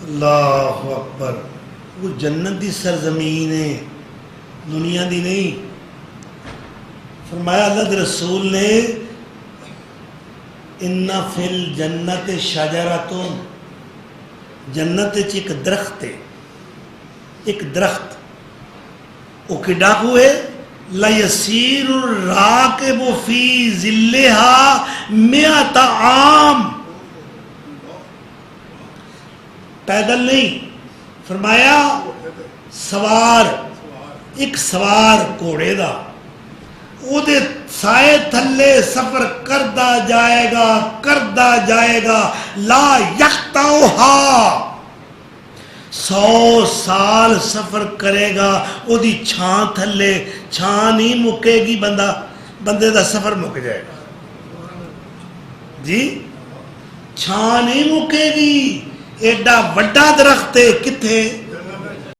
अल्लाहु अकबर। वो जन्नत की सरजमीन है, दुनिया दी नहीं। फरमाया अल्लाह के रसूल ने इन्ना फिल जन्नत शजरतुन, जन्नत एक दरख्त है, एक दरख्त वो कि डाकू है लयसीर राकिबु फी जिल्लिहा मिअत आम, पैदल नहीं, फरमाया सवार, एक सवार घोड़े का ओदे साए थले सफर करदा जाएगा ला यख्ताउहा, 100 साल सफर करेगा ओदी छां थले, छां नहीं मुकेगी, बंदे का सफर मुक जाएगा जी, छां नहीं मुकेगी। एडा वड्डा दरख्त है, किथे